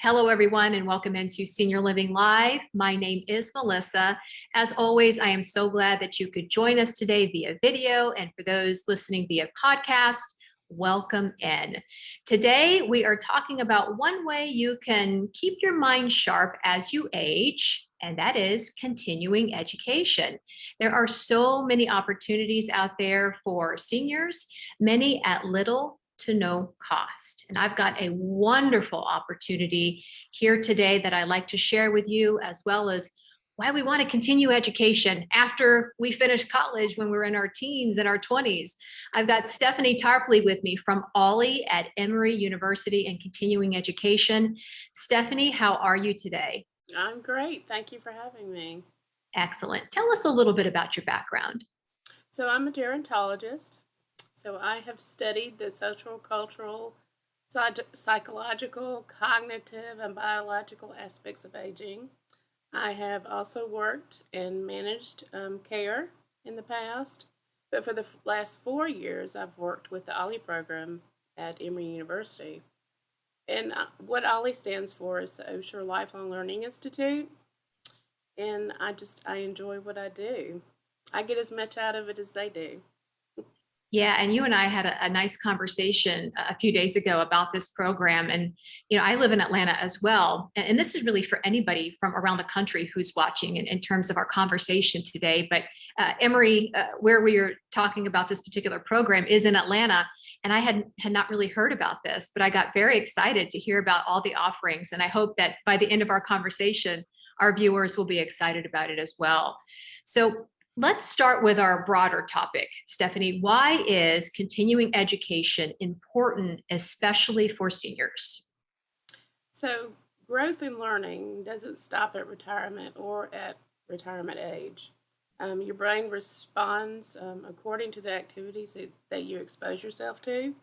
Hello, everyone, and welcome into Senior Living Live. My name is Melissa. As always, I am so glad that you could join us today via video, and for those listening via podcast, welcome in. Today, we are talking about one way you can keep your mind sharp as you age, and that is continuing education. There are so many opportunities out there for seniors, many at little to no cost. And I've got a wonderful opportunity here today that I'd like to share with you, as well as why we want to continue education after we finish college when we're in our teens and our 20s. I've got Stephanie Tarpley with me from Ollie at Emory University and Continuing Education. Stephanie, how are you today? I'm great. Thank you for having me. Excellent. Tell us a little bit about your background. So I'm a gerontologist. So I have studied the social, cultural, psychological, cognitive, and biological aspects of aging. I have also worked and managed care in the past, but for the last 4 years, I've worked with the Ollie program at Emory University. And what Ollie stands for is the Osher Lifelong Learning Institute, and I enjoy what I do. I get as much out of it as they do. Yeah, and you and I had a nice conversation a few days ago about this program. And, I live in Atlanta as well. And this is really for anybody from around the country who's watching in terms of our conversation today. But Emory, where we are talking about this particular program, is in Atlanta. And I had not really heard about this, but I got very excited to hear about all the offerings. And I hope that by the end of our conversation, our viewers will be excited about it as well. So let's start with our broader topic. Stephanie, why is continuing education important, especially for seniors? So, growth and learning doesn't stop at retirement or at retirement age. Your brain responds according to the activities that you expose yourself to.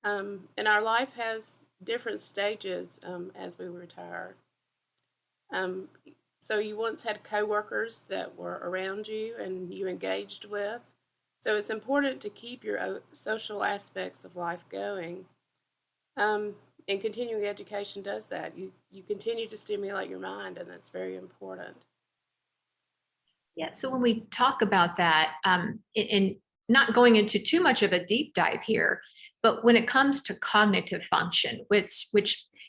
And our life has different stages as we retire. Um, so you once had coworkers that were around you and you engaged with. So it's important to keep your social aspects of life going. And continuing education does that. You continue to stimulate your mind, and that's very important. Yeah, so when we talk about that, in not going into too much of a deep dive here, but when it comes to cognitive function, which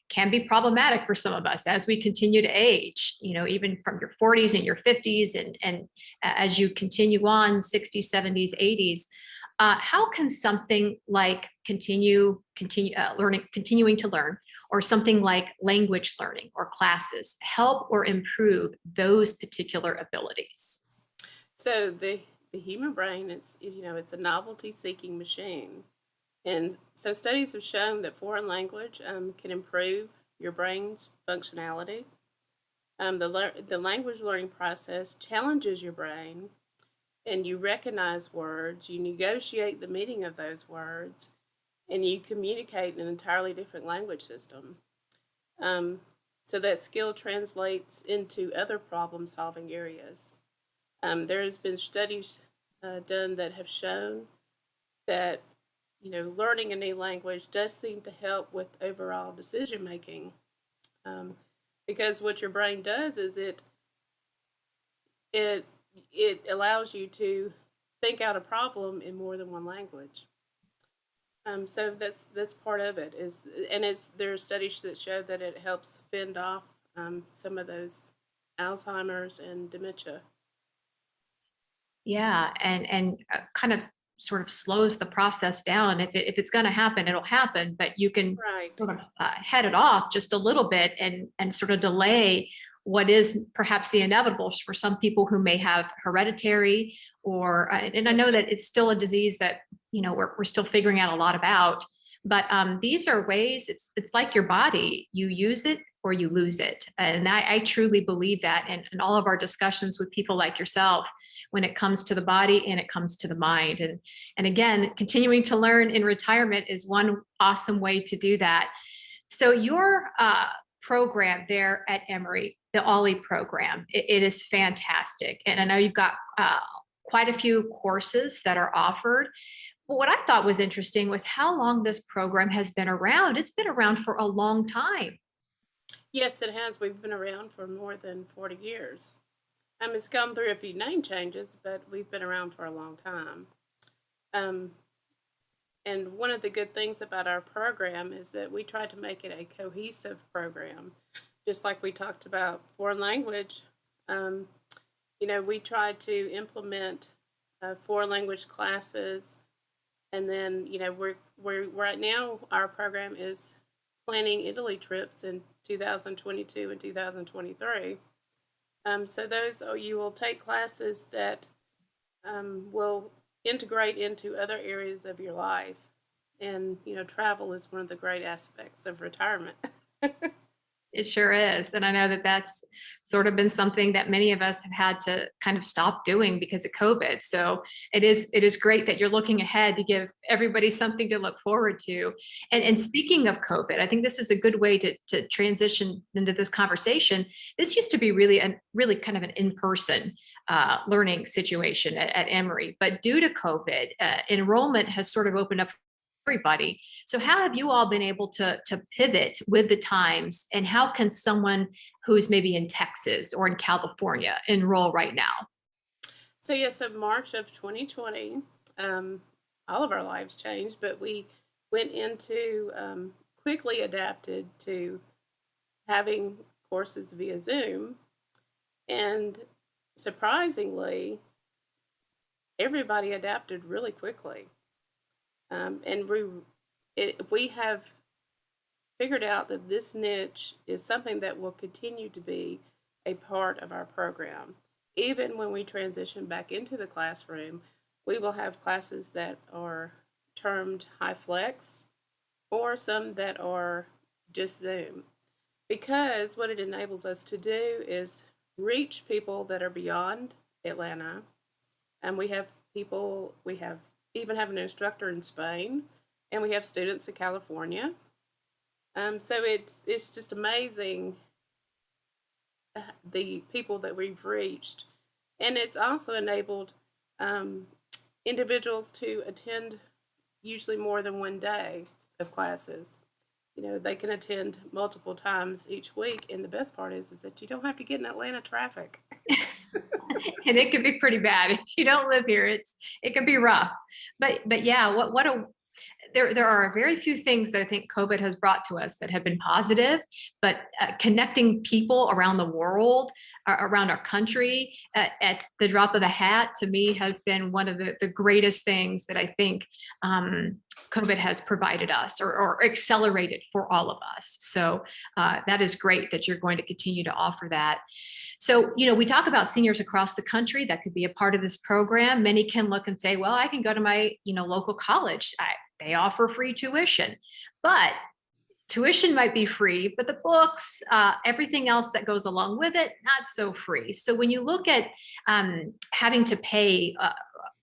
can be problematic for some of us as we continue to age, even from your 40s and your 50s, and as you continue on 60s, 70s, 80s, how can something like continuing to learn, or something like language learning or classes help or improve those particular abilities? So the human brain is, it's a novelty-seeking machine. And so studies have shown that foreign language can improve your brain's functionality. The language learning process challenges your brain, and you recognize words, you negotiate the meaning of those words, and you communicate in an entirely different language system. So that skill translates into other problem-solving areas. There has been studies done that have shown that learning a new language does seem to help with overall decision making, because what your brain does is it allows you to think out a problem in more than one language. So that's part of it and there are studies that show that it helps fend off some of those Alzheimer's and dementia. Yeah, and kind of sort of slows the process down. If it's going to happen, it'll happen, but you can Right. sort of head it off just a little bit and sort of delay what is perhaps the inevitable for some people who may have hereditary, or and I know that it's still a disease that we're still figuring out a lot about. But these are ways. It's like your body. You use it or you lose it, and I truly believe that. And in all of our discussions with people like yourself, when it comes to the body and it comes to the mind, and again, continuing to learn in retirement is one awesome way to do that. So your program there at Emory, the Ollie program, it is fantastic, and I know you've got quite a few courses that are offered. But what I thought was interesting was how long this program has been around. It's been around for a long time. Yes, it has. We've been around for more than 40 years. It's gone through a few name changes, but we've been around for a long time. Um, and one of the good things about our program is that we try to make it a cohesive program. Just like we talked about foreign language, um, we try to implement foreign language classes. And then, we're right now, our program is planning Italy trips in 2022 and 2023. So those are, you will take classes that will integrate into other areas of your life. And, travel is one of the great aspects of retirement. It sure is. And I know that that's sort of been something that many of us have had to kind of stop doing because of COVID. So it is great that you're looking ahead to give everybody something to look forward to. And speaking of COVID, I think this is a good way to transition into this conversation. This used to be really kind of an in-person learning situation at Emory, but due to COVID, enrollment has sort of opened up everybody. So how have you all been able to pivot with the times, and how can someone who's maybe in Texas or in California enroll right now? So, yes, of March of 2020, all of our lives changed, but we went into quickly adapted to having courses via Zoom. And surprisingly, everybody adapted really quickly. And we have figured out that this niche is something that will continue to be a part of our program. Even when we transition back into the classroom, we will have classes that are termed high flex or some that are just Zoom. Because what it enables us to do is reach people that are beyond Atlanta. And we have even have an instructor in Spain, and we have students in California. So it's just amazing the people that we've reached, and it's also enabled um, individuals to attend usually more than one day of classes. They can attend multiple times each week, and the best part is that you don't have to get in Atlanta traffic. And it can be pretty bad if you don't live here. It can be rough. But yeah, what a there are very few things that I think COVID has brought to us that have been positive, but connecting people around the world, around our country, at the drop of a hat, to me has been one of the greatest things that I think COVID has provided us, or accelerated for all of us. So that is great that you're going to continue to offer that. So, we talk about seniors across the country that could be a part of this program. Many can look and say, well, I can go to my, local college. They offer free tuition, but tuition might be free, but the books, everything else that goes along with it, not so free. So when you look at having to pay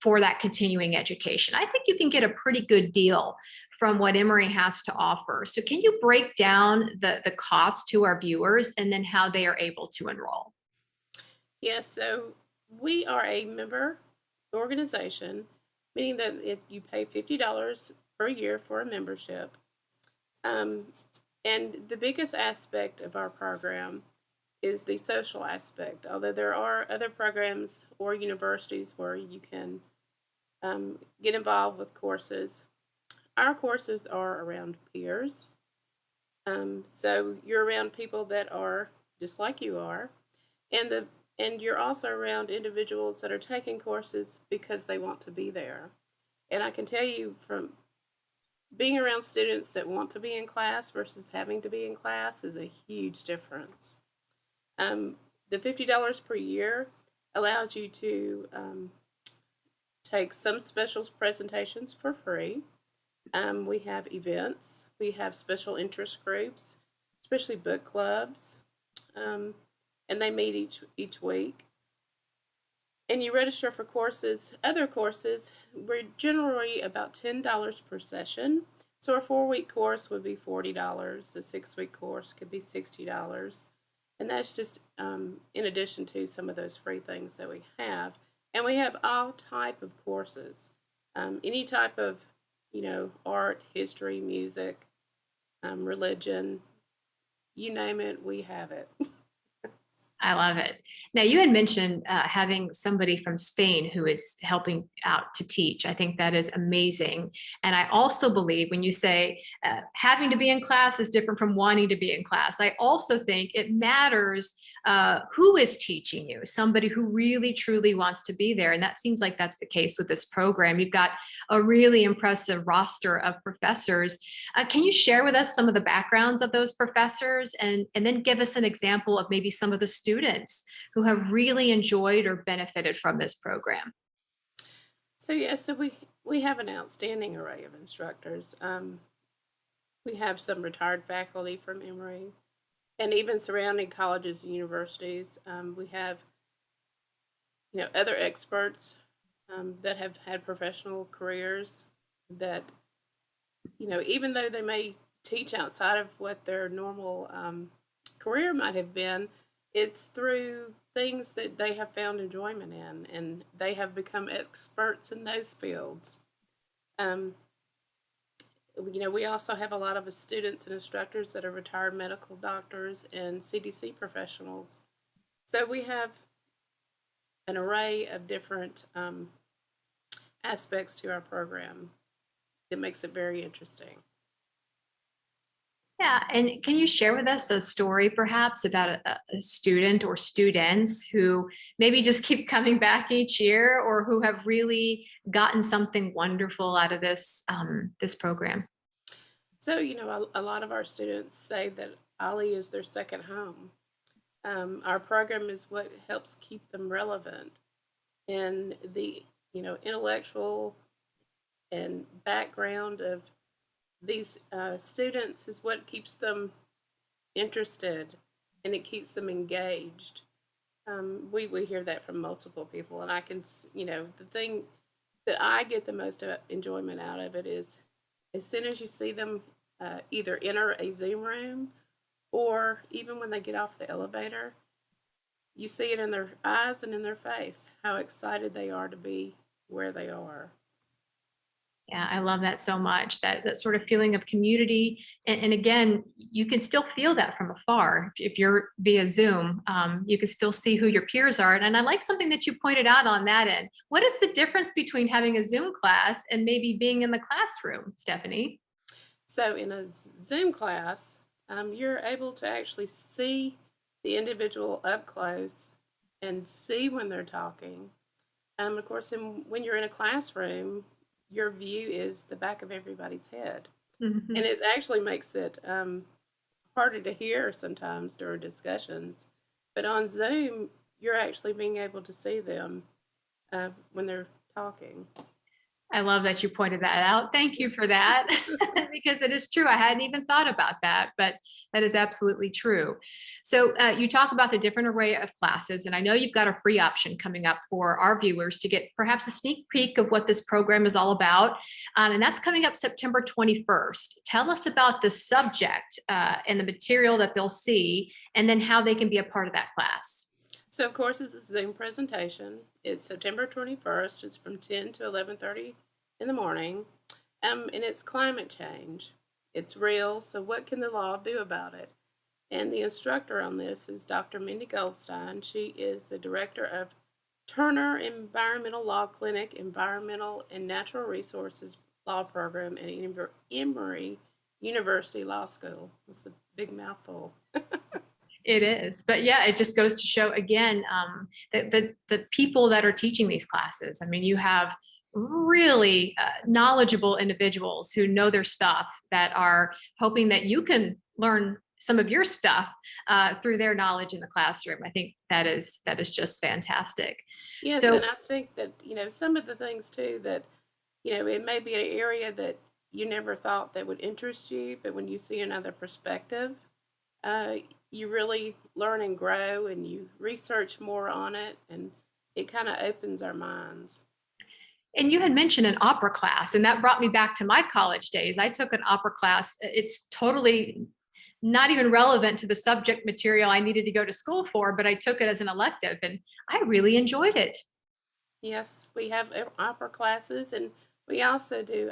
for that continuing education, I think you can get a pretty good deal from what Emory has to offer. So can you break down the cost to our viewers, and then how they are able to enroll? Yes, so we are a member organization, meaning that if you pay $50 per year for a membership. Um, and the biggest aspect of our program is the social aspect, although there are other programs or universities where you can get involved with courses. Our courses are around peers. So you're around people that are just like you are, and you're also around individuals that are taking courses because they want to be there. And I can tell you, from being around students that want to be in class versus having to be in class, is a huge difference. The $50 per year allows you to take some special presentations for free. We have events, we have special interest groups, especially book clubs, and they meet each week. And you register for courses. Other courses, we're generally about $10 per session. So a 4-week course would be $40. A 6-week course could be $60. And that's just in addition to some of those free things that we have. And we have all type of courses, any type of, art, history, music, religion, you name it, we have it. I love it. Now, you had mentioned having somebody from Spain who is helping out to teach. I think that is amazing. And I also believe when you say having to be in class is different from wanting to be in class, I also think it matters who is teaching you, somebody who really truly wants to be there. And that seems like that's the case with this program. You've got a really impressive roster of professors. Can you share with us some of the backgrounds of those professors and then give us an example of maybe some of the students who have really enjoyed or benefited from this program? So yes, so we have an outstanding array of instructors. We have some retired faculty from Emory and even surrounding colleges and universities. We have other experts that have had professional careers that even though they may teach outside of what their normal career might have been, it's through things that they have found enjoyment in, and they have become experts in those fields. Um, we also have a lot of students and instructors that are retired medical doctors and CDC professionals. So we have an array of different aspects to our program that makes it very interesting. Yeah, and can you share with us a story perhaps about a student or students who maybe just keep coming back each year or who have really gotten something wonderful out of this program? So, a lot of our students say that Ali is their second home. Our program is what helps keep them relevant. And the, intellectual and background of these students is what keeps them interested and it keeps them engaged. We hear that from multiple people, and I can, the thing that I get the most enjoyment out of it is as soon as you see them either enter a Zoom room or even when they get off the elevator, you see it in their eyes and in their face how excited they are to be where they are. Yeah, I love that so much. That sort of feeling of community, and again, you can still feel that from afar. If you're via Zoom, you can still see who your peers are. And I like something that you pointed out on that end. What is the difference between having a Zoom class and maybe being in the classroom, Stephanie? So in a Zoom class, you're able to actually see the individual up close and see when they're talking. Of course, when you're in a classroom, your view is the back of everybody's head. And Mhm. it actually makes it harder to hear sometimes during discussions. But on Zoom, you're actually being able to see them when they're talking. I love that you pointed that out. Thank you for that, because it is true. I hadn't even thought about that, but that is absolutely true. So you talk about the different array of classes, and I know you've got a free option coming up for our viewers to get perhaps a sneak peek of what this program is all about. And that's coming up September 21st. Tell us about the subject and the material that they'll see, and then how they can be a part of that class. So of course it's a Zoom presentation. It's September 21st. It's from 10 to 11:30 in the morning. And it's climate change. It's real. So what can the law do about it? And the instructor on this is Dr. Mindy Goldstein. She is the director of Turner Environmental Law Clinic, Environmental and Natural Resources Law Program at Emory University Law School. It's a big mouthful. It is, but yeah, it just goes to show again that the people that are teaching these classes. I mean, you have really knowledgeable individuals who know their stuff that are hoping that you can learn some of your stuff through their knowledge in the classroom. I think that is just fantastic. Yes, and So I think that, some of the things too that, it may be an area that you never thought that would interest you, but when you see another perspective, uh, you really learn and grow and you research more on it, and it kind of opens our minds. And you had mentioned an opera class, and that brought me back to my college days. I took an opera class. It's totally not even relevant to the subject material I needed to go to school for, but I took it as an elective and I really enjoyed it. Yes, we have opera classes, and we also do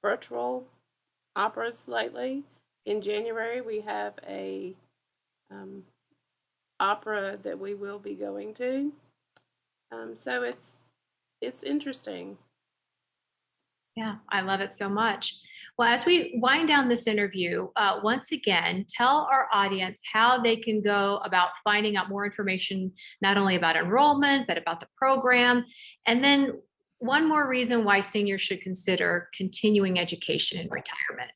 virtual operas lately. In January, we have a opera that we will be going to. So it's interesting. Yeah, I love it so much. Well, as we wind down this interview, once again, tell our audience how they can go about finding out more information, not only about enrollment, but about the program. And then one more reason why seniors should consider continuing education in retirement.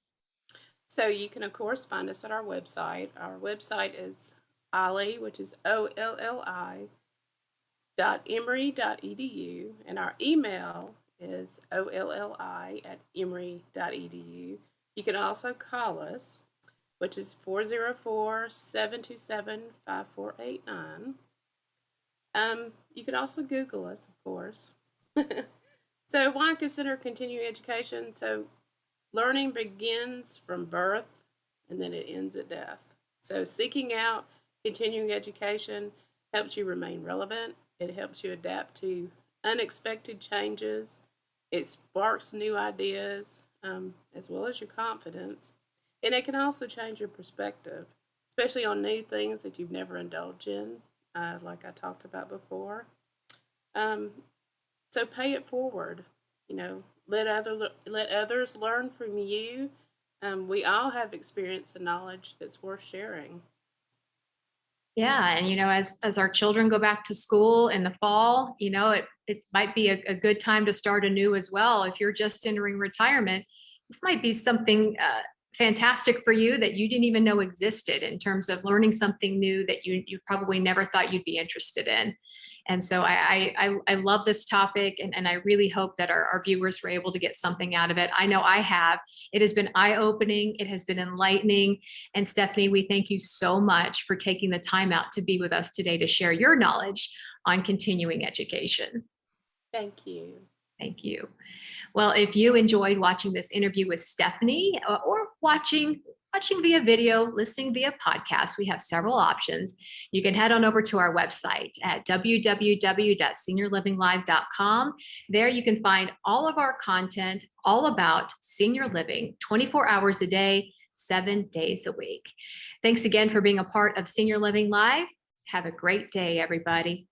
So you can, of course, find us at our website. Our website is Ollie, which is OLLI, .emory.edu, and our email is olli@emory.edu. You can also call us, which is 404-727-5489. You can also Google us, of course. So why consider continuing education? So learning begins from birth and then it ends at death. So seeking out continuing education helps you remain relevant. It helps you adapt to unexpected changes. It sparks new ideas, as well as your confidence. And it can also change your perspective, especially on new things that you've never indulged in, like I talked about before. Um, so pay it forward. Let others learn from you. We all have experience and knowledge that's worth sharing. Yeah, and as our children go back to school in the fall, it might be a good time to start anew as well. If you're just entering retirement, this might be something fantastic for you that you didn't even know existed in terms of learning something new that you probably never thought you'd be interested in. And so I love this topic, and I really hope that our viewers were able to get something out of it. I know I have. It has been eye-opening. It has been enlightening. And Stephanie, we thank you so much for taking the time out to be with us today to share your knowledge on continuing education. Thank you. Thank you. Well, if you enjoyed watching this interview with Stephanie or watching via video, listening via podcast, we have several options. You can head on over to our website at www.seniorlivinglive.com. There you can find all of our content all about senior living 24 hours a day, 7 days a week. Thanks again for being a part of Senior Living Live. Have a great day, everybody.